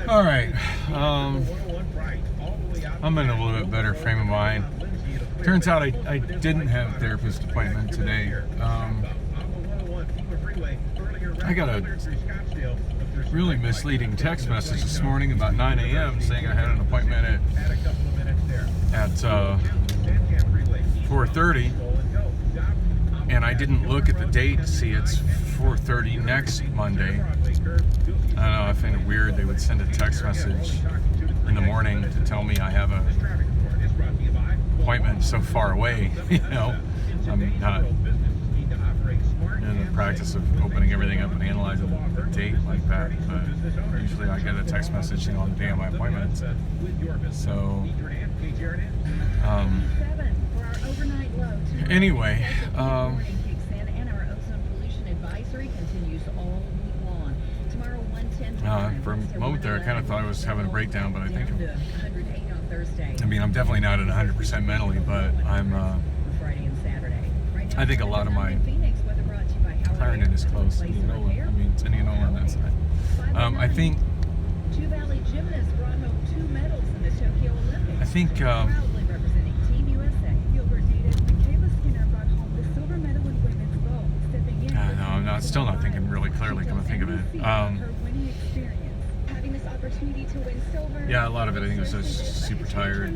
All right. I'm in a little bit better frame of mind. Turns out I didn't have a therapist appointment today. I got a really misleading text message this morning about 9 a.m. saying I had an appointment at 4:30, and I didn't look at the date to see it's 4:30 next Monday. I don't know, I find it weird they would send a text message in the morning to tell me I have a appointment so far away. I'm not in the practice of opening everything up and analyzing the date like that, but usually I get a text message on the day of my appointment. So anyway, for a moment there I kind of thought I was having a breakdown, but I think I'm definitely not at 100% mentally, but I think a lot of my Clarendon is close. It's Indianola on that side. I think no, I'm still not thinking really clearly, come to think of it. Yeah, a lot of it I think was just super tired,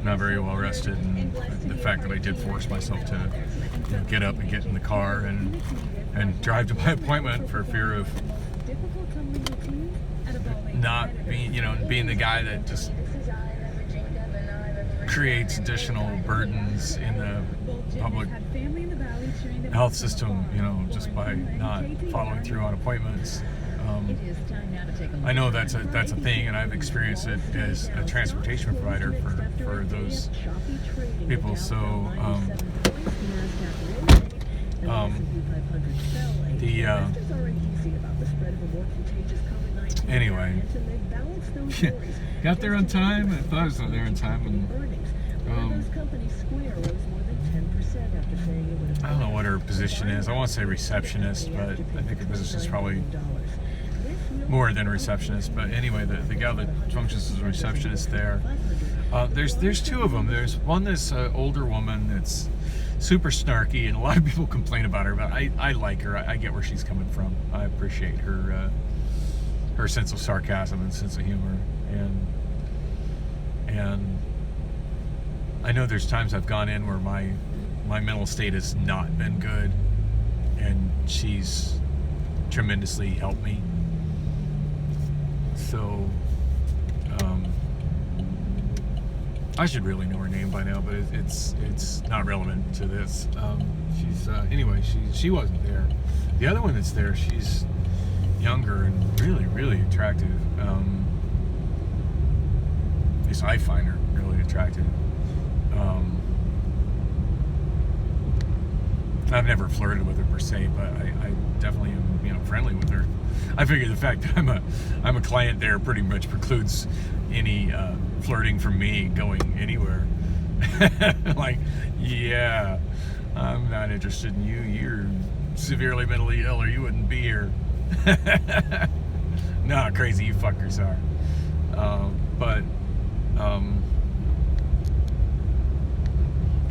not very well rested, and the fact that I did force myself to get up and get in the car and drive to my appointment for fear of not being the guy that just creates additional burdens in the public health system, just by not following through on appointments. I know that's a thing, and I've experienced it as a transportation provider for those people. So anyway, got there on time. I thought I was not there on time, and I don't know what her position is. I want to say receptionist, but I think her position is probably more than receptionist. But anyway, the gal that functions as a receptionist there, there's two of them. There's one, this older woman that's super snarky, and a lot of people complain about her, but I like her. I get where she's coming from. I appreciate her sense of sarcasm and sense of humor, and I know there's times I've gone in where my mental state has not been good, and she's tremendously helped me. So I should really know her name by now, but it's not relevant to this. Anyway, she wasn't there. The other one that's there, she's younger and really, really attractive. At least I find her really attractive. I've never flirted with her per se, but I definitely am, friendly with her. I figure the fact that I'm a client there pretty much precludes any flirting from me going anywhere. Like, yeah, I'm not interested in you. You're severely mentally ill, or you wouldn't be here. No, how crazy you fuckers are. But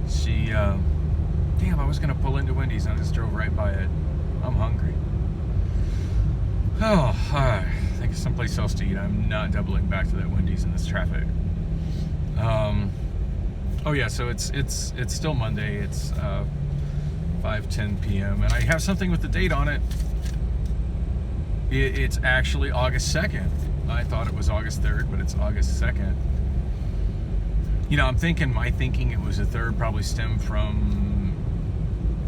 she, damn, I was gonna pull into Wendy's and I just drove right by it. I'm hungry. Oh, I think of someplace else to eat. I'm not doubling back to that Wendy's in this traffic. Oh yeah, so it's still Monday. It's 5:10 p.m. and I have something with the date on it. It's actually August 2nd. I thought it was August 3rd, but it's August 2nd. My thinking it was the 3rd probably stemmed from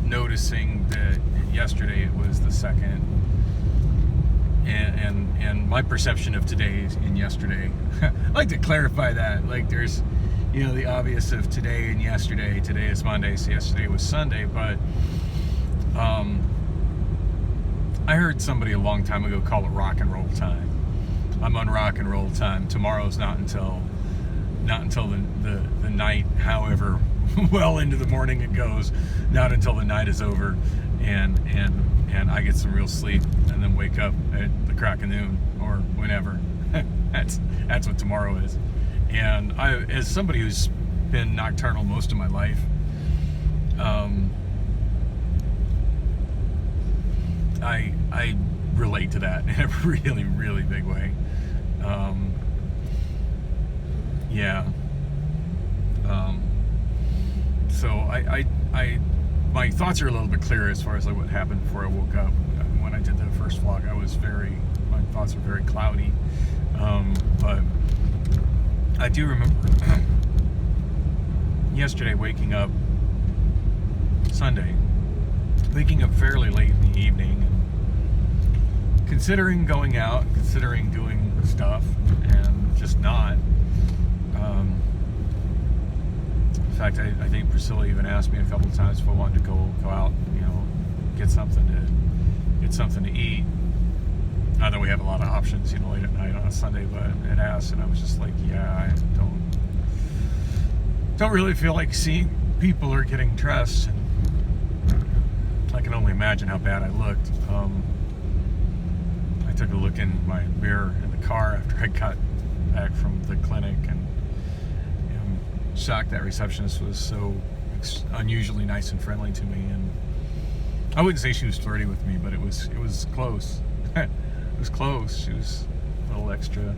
noticing that yesterday it was the 2nd. And my perception of today and yesterday, I'd like to clarify that. Like, there's, the obvious of today and yesterday. Today is Monday, so yesterday was Sunday, but I heard somebody a long time ago call it rock and roll time. I'm on rock and roll time. Tomorrow's not until the night, however well into the morning it goes, not until the night is over, and I get some real sleep and then wake up at the crack of noon or whenever. That's what tomorrow is. And as somebody who's been nocturnal most of my life, I relate to that in a really, really big way. Yeah. So my thoughts are a little bit clearer as far as like what happened before I woke up. When I did the first vlog, my thoughts were very cloudy. But I do remember yesterday Sunday, waking up fairly late in the evening, and considering going out, considering doing stuff, and just not. In fact, I think Priscilla even asked me a couple of times if I wanted to go out, get something to eat. Not that we have a lot of options, late at night on a Sunday, but it asked, and I was just like, yeah, I don't really feel like seeing people or getting dressed. And I can only imagine how bad I looked. I took a look in my mirror in the car after I got back from the clinic, and I'm shocked that receptionist was so unusually nice and friendly to me. And I wouldn't say she was flirty with me, but it was close. It was close. She was a little extra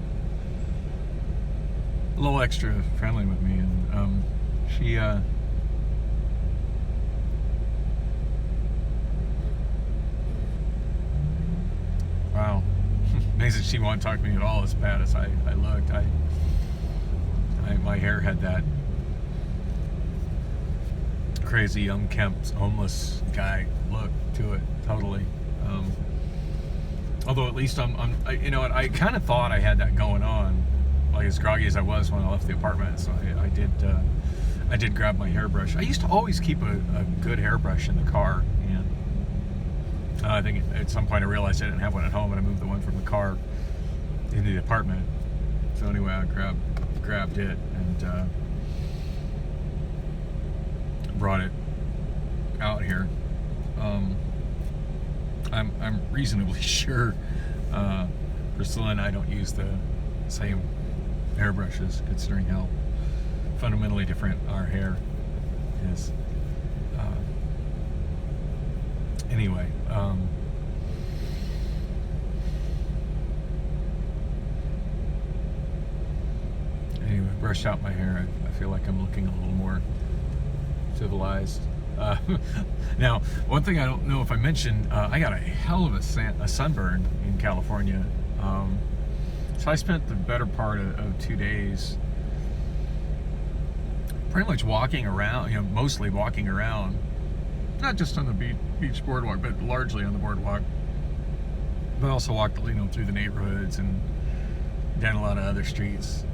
friendly with me, and she wow. Amazing she won't talk to me at all as bad as I looked. My hair had that crazy, unkempt, homeless guy look to it, totally. Although at least I kind of thought I had that going on, like as groggy as I was when I left the apartment. So I did grab my hairbrush. I used to always keep a good hairbrush in the car, and I think at some point I realized I didn't have one at home, and I moved the one from the car into the apartment. So anyway, I grabbed it and brought it out here. I'm reasonably sure Priscilla and I don't use the same hairbrushes, considering how fundamentally different our hair is. Anyway, brushed out my hair. I feel like I'm looking a little more civilized. Now, one thing I don't know if I mentioned, I got a hell of a sunburn in California. So I spent the better part of 2 days pretty much walking around, mostly walking around, not just on the beach boardwalk, but largely on the boardwalk, but also walked, through the neighborhoods and down a lot of other streets.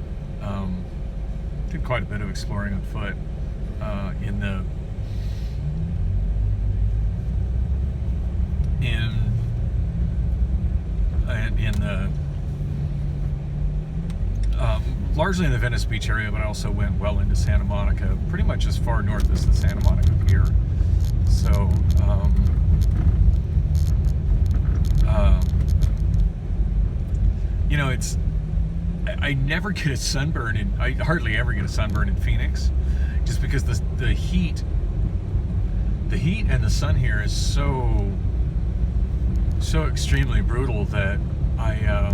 Did quite a bit of exploring on foot in the largely in the Venice Beach area, but I also went well into Santa Monica, pretty much as far north as the Santa Monica Pier. So I never get a sunburn I hardly ever get a sunburn in Phoenix, just because the heat and the sun here is so extremely brutal that I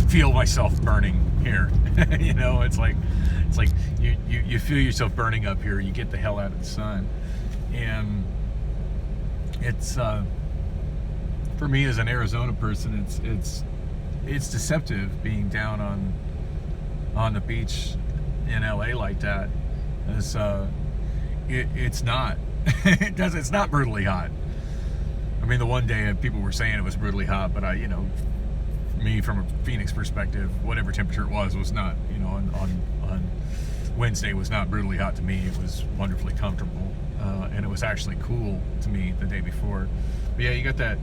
feel myself burning here. It's like you feel yourself burning up here. You get the hell out of the sun, and it's for me as an Arizona person, it's deceptive being down on the beach in LA like that. It's not. It's not brutally hot. I mean, the one day people were saying it was brutally hot, but me from a Phoenix perspective, whatever temperature it was not, on Wednesday was not brutally hot to me. It was wonderfully comfortable, and it was actually cool to me the day before. But yeah, you got that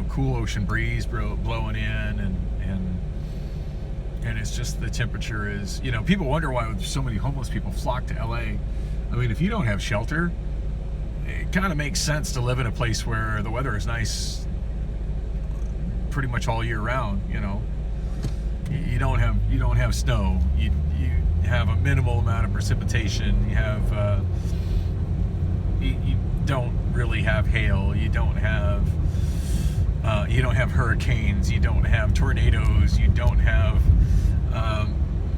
cool ocean breeze blowing in, and it's just the temperature is, people wonder why so many homeless people flock to LA. I mean, if you don't have shelter, it kind of makes sense to live in a place where the weather is nice pretty much all year round. You know, you don't have snow. You have a minimal amount of precipitation. You have you don't really have hail. You don't have hurricanes. You don't have tornadoes. You don't have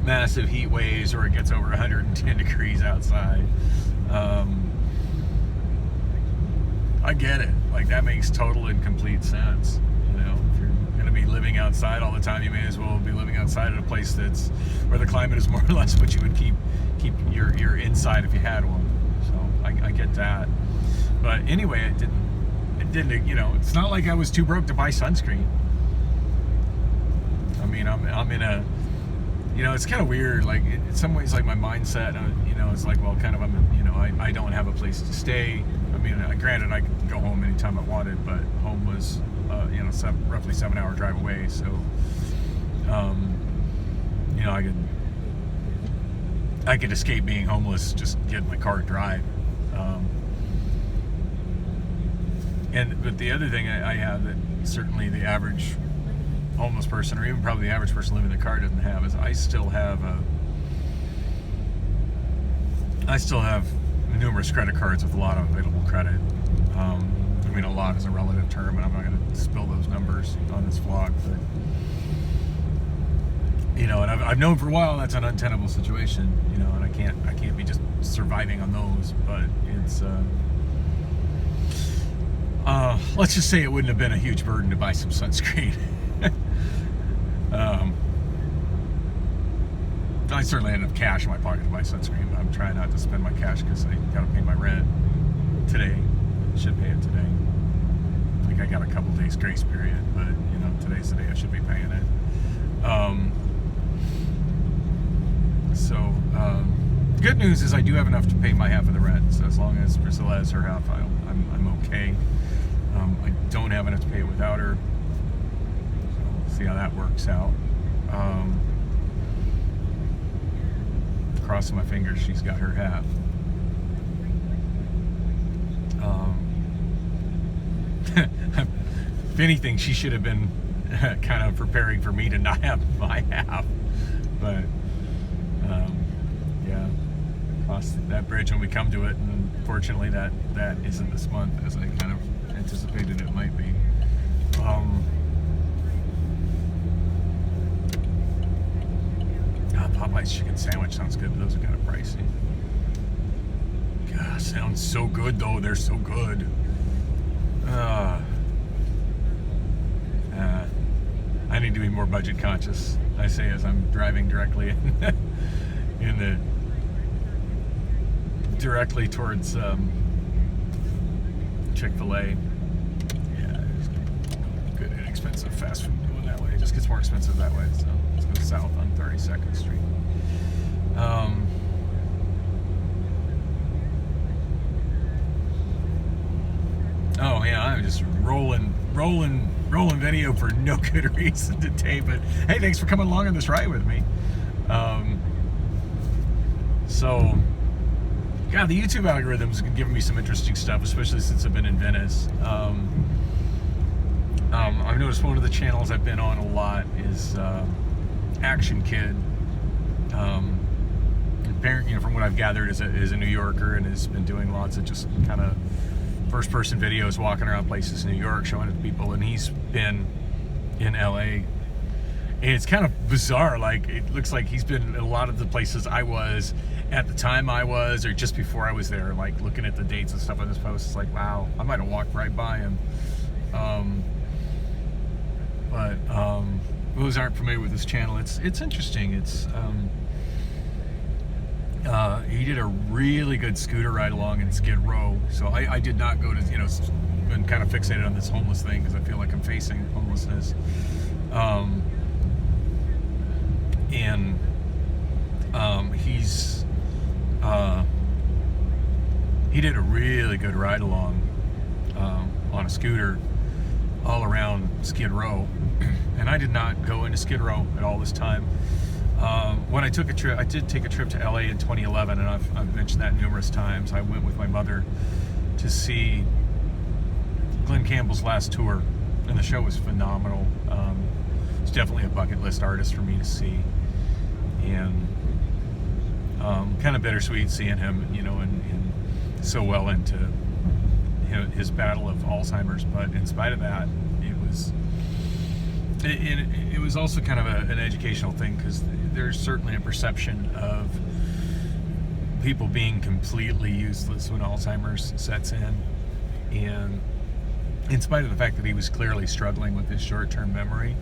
massive heat waves where it gets over 110 degrees outside. I get it. Like, that makes total and complete sense. You know, if you're going to be living outside all the time, you may as well be living outside at a place that's where the climate is more or less what you would keep your inside if you had one. So I get that. But anyway, it didn't. You know, it's not like I was too broke to buy sunscreen. I mean, I'm in a, you know, it's kind of weird. Like, in some ways, like my mindset, you know, it's like, well, kind of, I don't have a place to stay. I mean, granted, I could go home anytime I wanted, but home was, you know, roughly 7-hour drive away. So, you know, I could escape being homeless, just get in my car and drive. But the other thing I have that certainly the average homeless person, or even probably the average person living in the car, doesn't have, is I still have numerous credit cards with a lot of available credit. I mean, a lot is a relative term, and I'm not going to spill those numbers on this vlog, but you know, and I've known for a while that's an untenable situation, you know, and I can't be just surviving on those, but it's let's just say it wouldn't have been a huge burden to buy some sunscreen. I certainly had enough cash in my pocket to buy sunscreen, but I'm trying not to spend my cash because I got to pay my rent today. Should pay it today. I think I got a couple days grace period, but you know, today's the day I should be paying it. Good news is I do have enough to pay my half of the rent. So as long as Priscilla has her half, I'm okay. I don't have enough to pay it without her. So we'll see how that works out. Crossing my fingers, she's got her half. If anything, she should have been kind of preparing for me to not have my half. But yeah, cross that bridge when we come to it. And unfortunately, that isn't this month as I kind of anticipated it might be. Popeye's chicken sandwich sounds good, but those are kind of pricey. God, sounds so good though. They're so good. I need to be more budget conscious. I say as I'm driving directly directly towards Chick-fil-A. Yeah, there's good inexpensive fast food going that way. It just gets more expensive that way. So let's go south on 32nd Street. Oh yeah, I'm just rolling video for no good reason today. But hey, thanks for coming along on this ride with me. So, God, the YouTube algorithms have giving me some interesting stuff, especially since I've been in Venice. I've noticed one of the channels I've been on a lot is Action Kid. Apparently, you know, from what I've gathered, is a New Yorker and has been doing lots of just kind of first-person videos, walking around places in New York, showing it to people. And he's been in LA, and it's kind of bizarre. Like, it looks like he's been in a lot of the places I was at the time I was, or just before I was there. Like, looking at the dates and stuff on this post, it's like, wow, I might have walked right by him. But those aren't familiar with this channel, it's interesting. It's he did a really good scooter ride along in Skid Row. So I did not go to, you know, been kind of fixated on this homeless thing because I feel like I'm facing homelessness. He did a really good ride along on a scooter all around Skid Row. And I did not go into Skid Row at all this time. When I took a trip, I did take a trip to LA in 2011, and I've mentioned that numerous times. I went with my mother to see Glenn Campbell's last tour And the show was phenomenal. It's definitely a bucket list artist for me to see, and kind of bittersweet seeing him, and so well into his battle of Alzheimer's. But in spite of that, it was also kind of an educational thing, because there's certainly a perception of people being completely useless when Alzheimer's sets in, and in spite of the fact that he was clearly struggling with his short-term memory,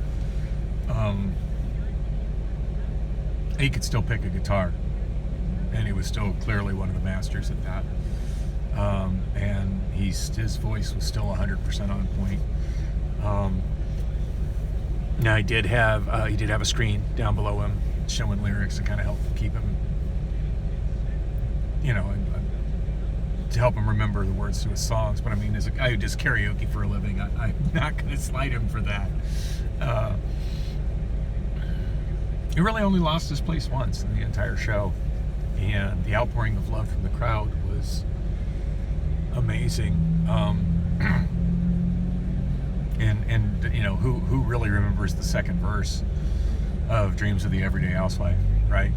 he could still pick a guitar, and he was still clearly one of the masters at that. And his voice was still 100% on point. Now he did have a screen down below him showing lyrics to kind of help keep him, to help him remember the words to his songs. But I mean, as a guy who does karaoke for a living, I'm not going to slight him for that. He really only lost his place once in the entire show, and the outpouring of love from the crowd was amazing. And who really remembers the second verse of Dreams of the Everyday Housewife, right?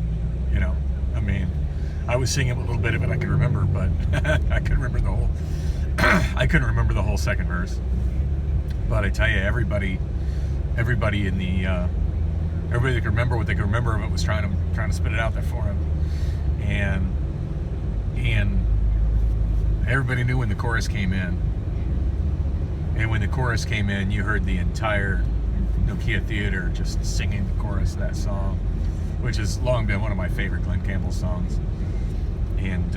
I mean, I was singing a little bit of it I could remember, but I couldn't remember the whole I couldn't remember the whole second verse. But I tell you, everybody in the everybody that could remember what they could remember of it was trying to spit it out there for him. And everybody knew when the chorus came in. And when the chorus came in, you heard the entire Nokia Theater just singing the chorus of that song, which has long been one of my favorite Glen Campbell songs. And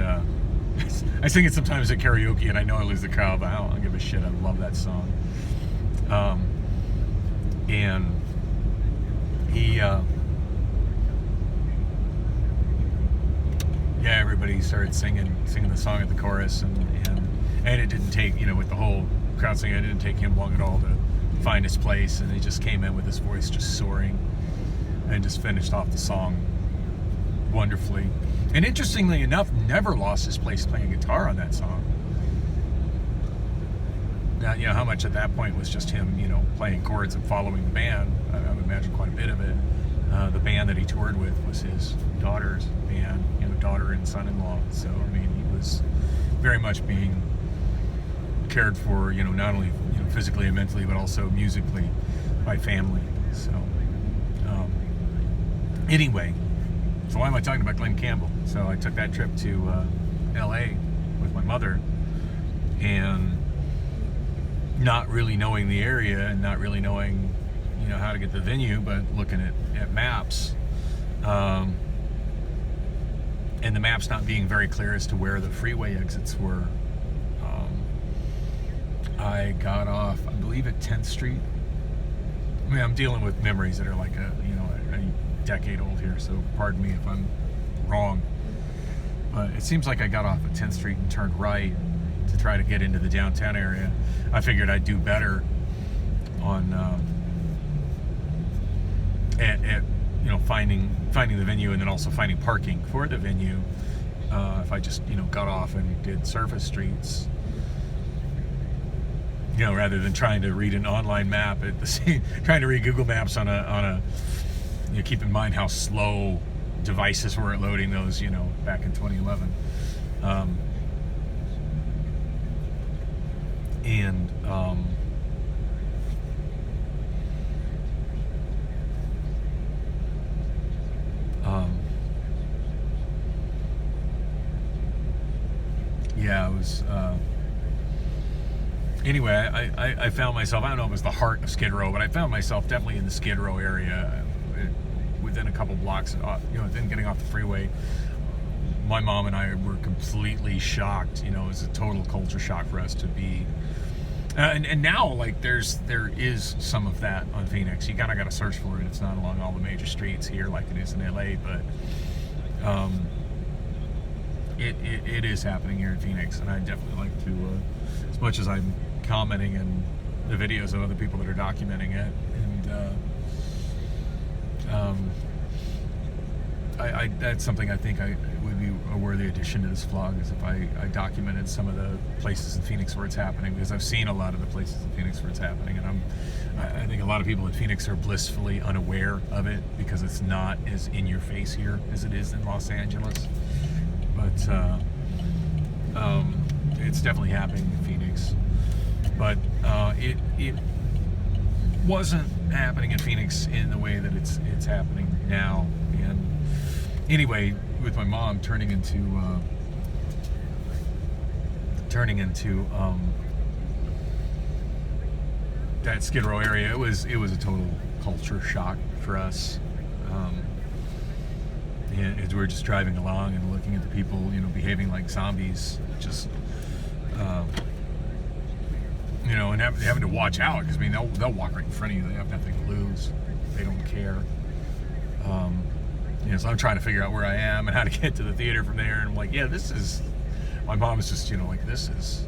I sing it sometimes at karaoke, and I know I lose the crowd, but I don't give a shit. I love that song. And he, everybody started singing the song at the chorus, and it didn't take, with the whole crowd singing, it didn't take him long at all to find his place, and he just came in with his voice just soaring and just finished off the song wonderfully. And interestingly enough, never lost his place playing guitar on that song. Now, how much at that point was just him, playing chords and following the band. I would imagine quite a bit of it. The band that he toured with was his daughter's band, daughter and son-in-law. So, I mean, he was very much being cared for, not only physically and mentally, but also musically by family. So, anyway, so why am I talking about Glen Campbell? So I took that trip to LA with my mother, and not really knowing the area and not really knowing, how to get the venue, but looking at maps, and the maps not being very clear as to where the freeway exits were. I got off, I believe, at 10th Street. I mean, I'm dealing with memories that are like a decade old here, so pardon me if I'm wrong. But it seems like I got off at 10th Street and turned right to try to get into the downtown area. I figured I'd do better on at finding the venue, and then also finding parking for the venue, if I just got off and did surface streets, rather than trying to read an online map at the same, trying to read Google Maps on a keep in mind how slow devices were at loading those, back in 2011. It was anyway, I found myself, I don't know if it was the heart of Skid Row, but I found myself definitely in the Skid Row area, within a couple blocks, within getting off the freeway. My mom and I were completely shocked. It was a total culture shock for us to be, and now, like, there is some of that on Phoenix. You kind of got to search for it. It's not along all the major streets here like it is in LA, but it is happening here in Phoenix, and I definitely like to, as much as I'm commenting in the videos of other people that are documenting it, and that's something I think would be a a worthy addition to this vlog is if I documented some of the places in Phoenix where it's happening, because I've seen a lot of the places in Phoenix where it's happening, and I think a lot of people in Phoenix are blissfully unaware of it because it's not as in your face here as it is in Los Angeles. But it's definitely happening in Phoenix. But it wasn't happening in Phoenix in the way that it's happening now. And anyway, with my mom turning into that Skid Row area, it was a total culture shock for us. And as we were just driving along and looking at the people, behaving like zombies, just and having to watch out, because they'll walk right in front of you. They have nothing to lose. They don't care. So I'm trying to figure out where I am and how to get to the theater from there. And I'm like, my mom is just, this is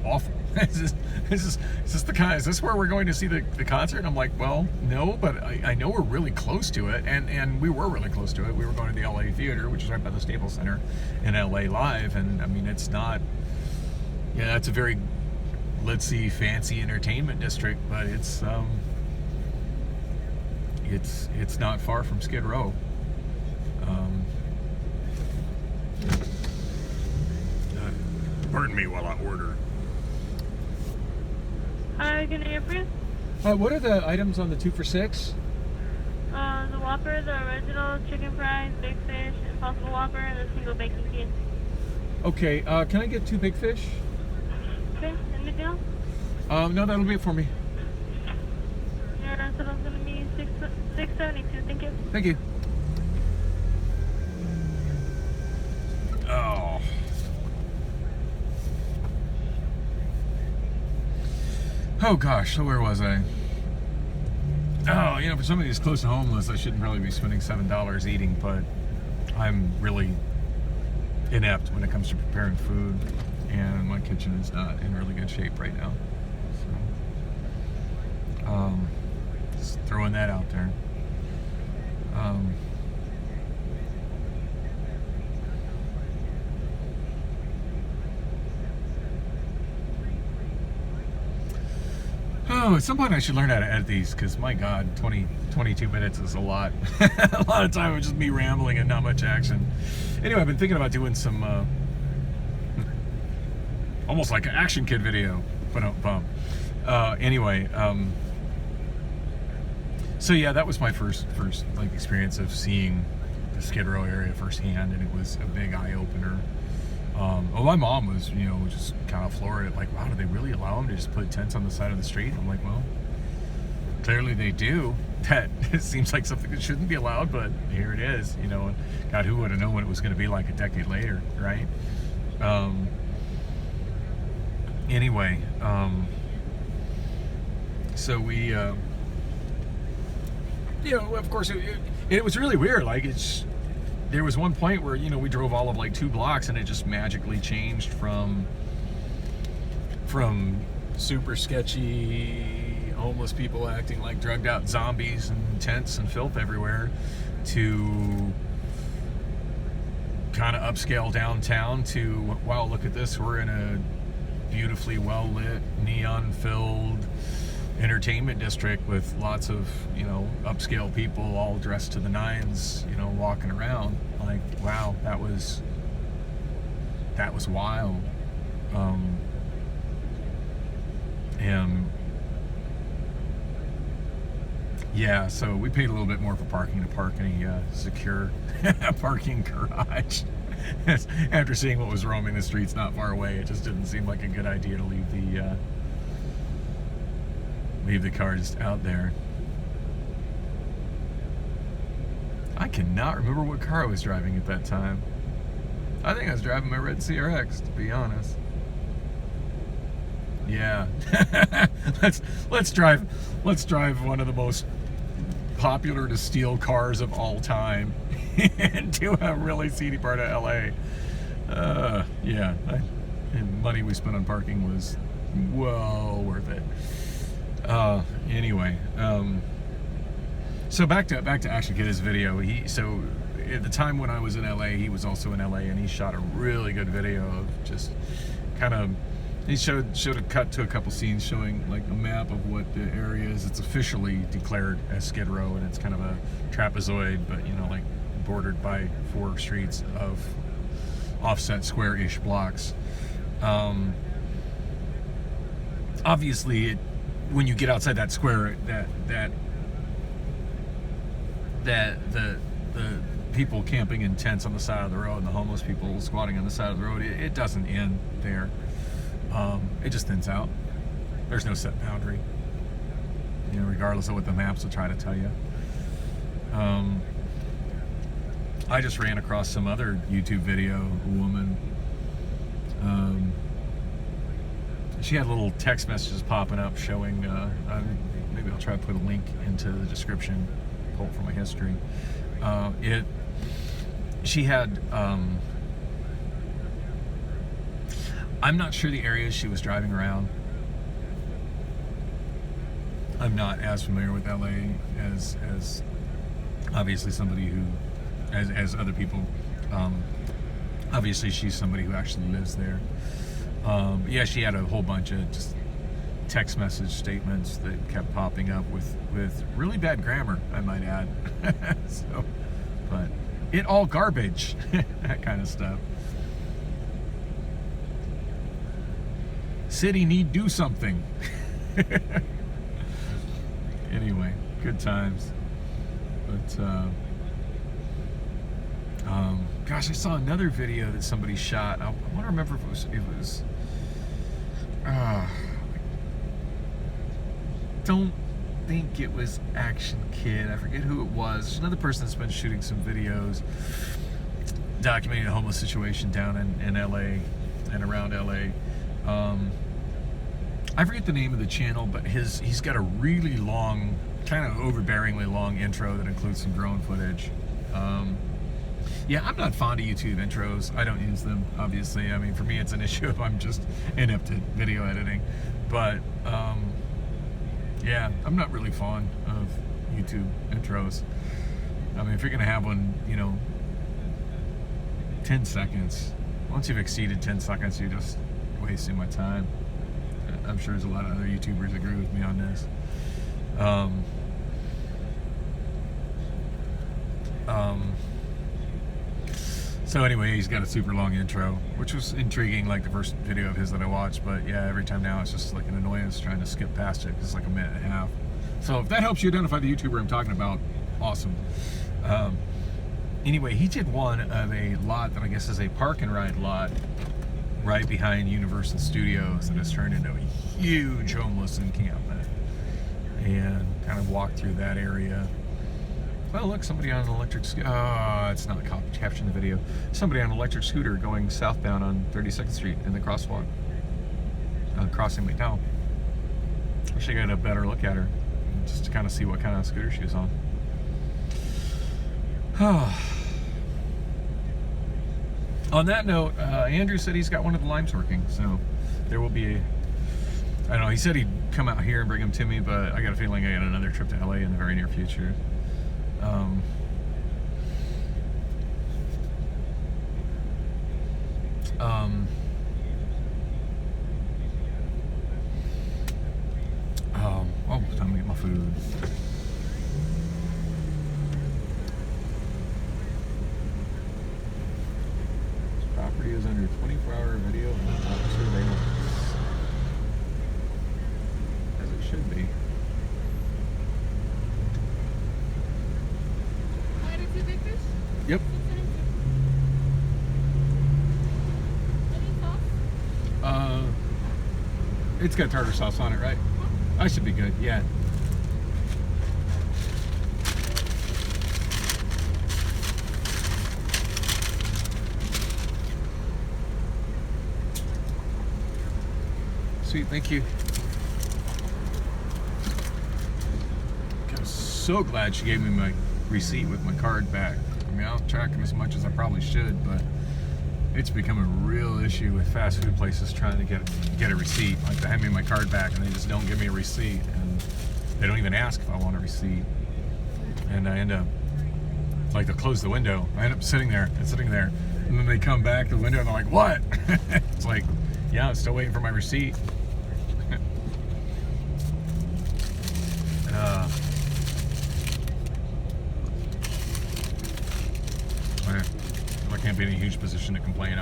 awful. Is this where we're going to see the concert? And I'm like, well, no, but I know we're really close to it. And we were really close to it. We were going to the LA Theater, which is right by the Staples Center in LA Live. And it's not, it's a very glitzy, fancy entertainment district, but it's not far from Skid Row. Pardon me while I order. Can I help you? What are the items on the 2 for $6? The Whopper, the original chicken fries, big fish, Impossible Whopper, and a single bacon tea. Okay, can I get 2 big fish? Okay, anything else? No, that'll be it for me. Your total's gonna be $6.72. Thank you. Thank you. Oh. Oh gosh, so where was I? Oh, for somebody who's close to homeless, I shouldn't probably be spending $7 eating, but I'm really inept when it comes to preparing food, and my kitchen is not in really good shape right now. So, just throwing that out there. At some point I should learn how to edit these, because my God, 22 minutes is a lot. A lot of time with just me rambling and not much action. Anyway, I've been thinking about doing some almost like an Action Kid video. Anyway, so yeah, that was my first experience of seeing the Skid Row area firsthand, and it was a big eye opener. My mom was, just kind of floored at, like, wow, do they really allow them to just put tents on the side of the street? I'm like, well, clearly they do. That it seems like something that shouldn't be allowed, but here it is, and God, who would have known what it was going to be like a decade later, right? Anyway, so we, of course, it was really weird. Like, there was one point where, we drove all of like 2 blocks, and it just magically changed from super sketchy homeless people acting like drugged out zombies and tents and filth everywhere to kind of upscale downtown to, wow, look at this, we're in a beautifully well lit, neon filled entertainment district with lots of upscale people all dressed to the nines, walking around. Like, wow, that was wild. And yeah, so we paid a little bit more for parking to park in a secure parking garage. After seeing what was roaming the streets not far away, it just didn't seem like a good idea to leave the car just out there. I cannot remember what car I was driving at that time. I think I was driving my red CRX, to be honest. Yeah. let's drive one of the most popular to steal cars of all time into a really seedy part of LA. Yeah. And money we spent on parking was well worth it. Anyway, so back to Action Kid's video. at the time when I was in LA, he was also in LA, and he shot a really good video of just kind of. He showed a cut to a couple scenes showing like a map of what the area is. It's officially declared as Skid Row, and it's kind of a trapezoid, but like bordered by 4 streets of offset square-ish blocks. Obviously, when you get outside that square, that the people camping in tents on the side of the road and the homeless people squatting on the side of the road, it doesn't end there. It just thins out. There's no set boundary, regardless of what the maps will try to tell you. I just ran across some other YouTube video, a woman. She had little text messages popping up showing, maybe I'll try to put a link into the description, pull it from my history. She had, I'm not sure the areas she was driving around. I'm not as familiar with LA as obviously somebody who, as other people. Obviously, she's somebody who actually lives there. Yeah, she had a whole bunch of just text message statements that kept popping up with really bad grammar, I might add. So, but it all garbage, that kind of stuff. City need do something. Anyway, good times. But gosh, I saw another video that somebody shot. I want to remember if it was don't think it was Action Kid. I forget who it was. There's another person that's been shooting some videos documenting the homeless situation down in LA and around LA. I forget the name of the channel, but he's got a really long, kind of overbearingly long intro that includes some drone footage. Yeah, I'm not fond of YouTube intros. I don't use them, obviously. I mean, for me, it's an issue if I'm just inept at video editing. But, yeah, I'm not really fond of YouTube intros. I mean, if you're going to have one, 10 seconds. Once you've exceeded 10 seconds, you're just wasting my time. I'm sure there's a lot of other YouTubers agree with me on this. So anyway, he's got a super long intro, which was intriguing, like the first video of his that I watched. But yeah, every time now it's just like an annoyance trying to skip past it because it's like a minute and a half. So if that helps you identify the YouTuber I'm talking about, awesome. Anyway, he did one of a lot that I guess is a park and ride lot right behind Universal Studios that has turned into a huge homeless encampment, and kind of walked through that area. Well, look, somebody on an electric scooter. Oh, it's not capturing the video. Somebody on an electric scooter going southbound on 32nd Street in the crosswalk, crossing McDowell. Wish I got a better look at her, just to kind of see what kind of scooter she was on. On that note, Andrew said he's got one of the limes working, so there will be I don't know, he said he'd come out here and bring them to me, but I got a feeling I got another trip to LA in the very near future. Oh, time to get my food. This property is under 24-hour video and surveillance, as it should be. Yep. It's got tartar sauce on it, right? I should be good, yeah. Sweet, thank you. I'm so glad she gave me my receipt with my card back. I mean, I'll track them as much as I probably should, but it's become a real issue with fast food places trying to get a receipt. Like, they hand me my card back and they just don't give me a receipt, and they don't even ask if I want a receipt. And I end up like they'll close the window. I end up sitting there, and then they come back to the window and they're like, "What?" It's like, yeah, I'm still waiting for my receipt. I can't be in a huge position to complain.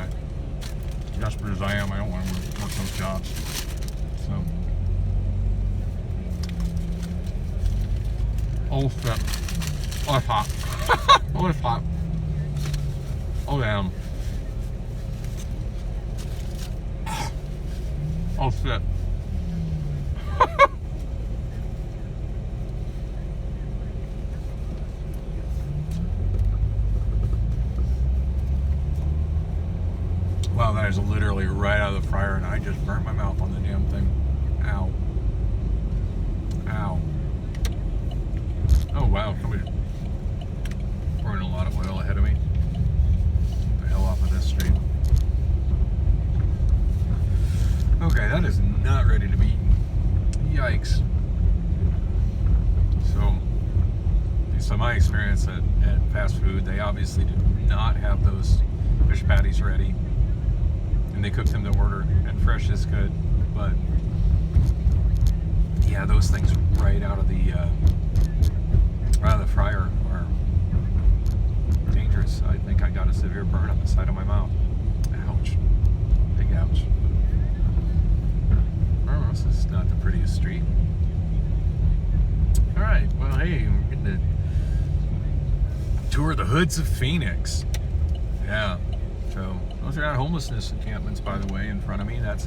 Desperate as I am, I don't want to work those jobs. So, oh shit! Oh, it's hot! Oh, it's hot! Oh damn! Oh shit! Wow, that is literally right out of the fryer, and I just burnt my mouth on the damn thing. Ow. Ow. Oh, wow. Somebody's pouring a lot of oil ahead of me. Get the hell off of this street. Okay, that is not ready to be eaten. Yikes. So, based on my experience at fast food, they obviously do not have those fish patties ready. And they cook them to order, and fresh is good, but yeah, those things right out of the fryer are dangerous. I think I got a severe burn on the side of my mouth. Ouch. Big ouch. Oh, this is not the prettiest street. Alright, well hey, we're getting to tour the hoods of Phoenix. Yeah. So those are not homelessness encampments, by the way, in front of me. That's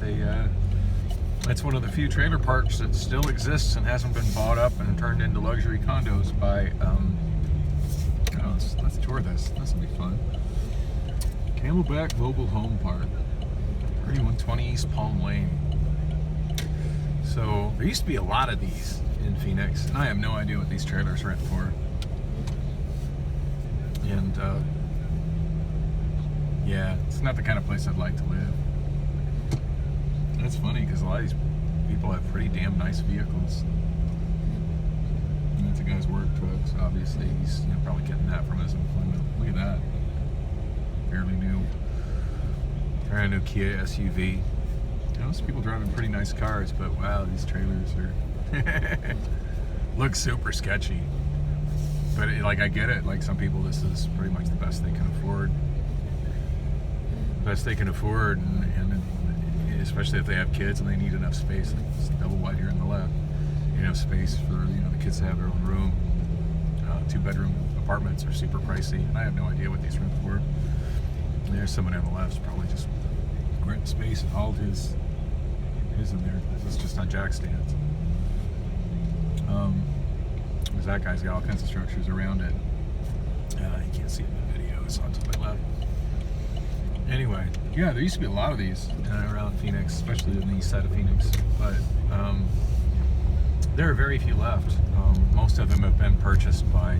one of the few trailer parks that still exists and hasn't been bought up and turned into luxury condos by. Let's tour this. This will be fun. Camelback Mobile Home Park, 3120 East Palm Lane. So there used to be a lot of these in Phoenix, and I have no idea what these trailers rent for. And yeah, it's not the kind of place I'd like to live. And it's funny because a lot of these people have pretty damn nice vehicles. And that's a guy's work truck, so obviously he's probably getting that from his employment. Look at that. Fairly new. Brand new Kia SUV. Those people driving pretty nice cars, but wow, these trailers are look super sketchy. But like, I get it. Like, some people, this is pretty much the best they can afford. Best they can afford, and especially if they have kids and they need enough space. Like, it's double wide here on the left. Enough space for the kids to have their own room. 2-bedroom apartments are super pricey, and I have no idea what these rent for. And there's someone on the left's probably just renting space and hauled his in there. This is just on jack stands. That guy's got all kinds of structures around it. You can't see it in the video. It's on to my left. Anyway, yeah, there used to be a lot of these around Phoenix, especially in the east side of Phoenix. But there are very few left. Most of them have been purchased by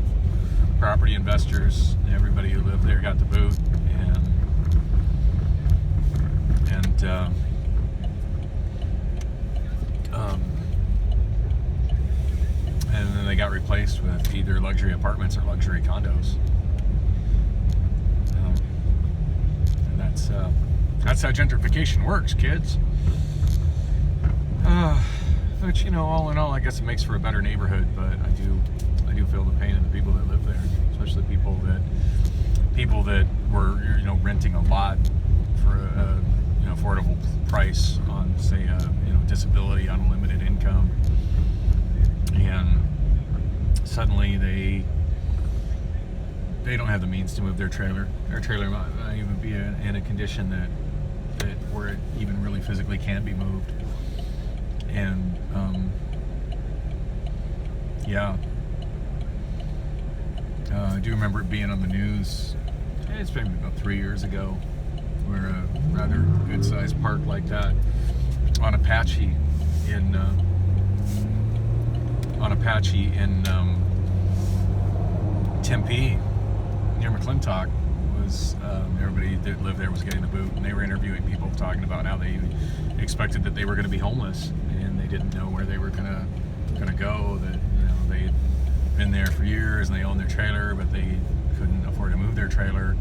property investors. Everybody who lived there got the boot, and then they got replaced with either luxury apartments or luxury condos. And that's how gentrification works, kids. Which, all in all, I guess it makes for a better neighborhood. But I do feel the pain of the people that live there, especially people that were renting a lot for a affordable price on, say, disability, on a limited income, and suddenly they don't have the means to move their trailer. Their trailer might not even be in a condition that where it even really physically can be moved. And yeah, I do remember it being on the news. It's maybe about 3 years ago, where a rather good-sized park like that on Apache in Tempe, near McClintock, was everybody that lived there was getting the boot, and they were interviewing people talking about how they expected that they were going to be homeless, and they didn't know where they were going to go. That they had been there for years and they owned their trailer, but they couldn't afford to move their trailer,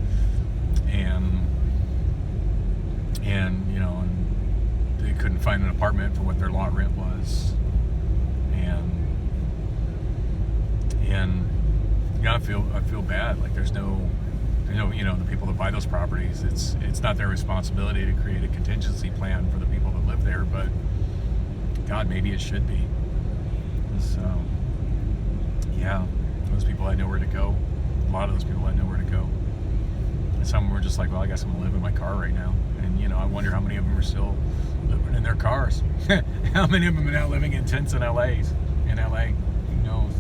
and you know, and they couldn't find an apartment for what their lot rent was, and yeah, I feel bad. Like there's no, you know, the people that buy those properties, it's not their responsibility to create a contingency plan for the people that live there, but God, maybe it should be. So yeah, those people had nowhere to go. A lot of those people had nowhere to go. And some were just like, well, I guess I'm gonna live in my car right now. And you know, I wonder how many of them are still living in their cars. How many of them are now living in tents in LA? Who knows?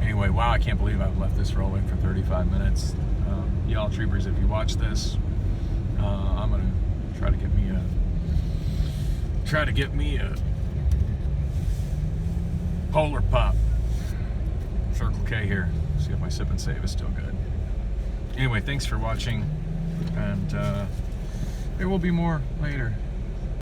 Anyway, wow, I can't believe I've left this rolling for 35 minutes. Y'all troopers, if you watch this, I'm gonna try to get me a Polar Pop. Circle K here. See if my sip and save is still good. Anyway, thanks for watching, and there will be more later.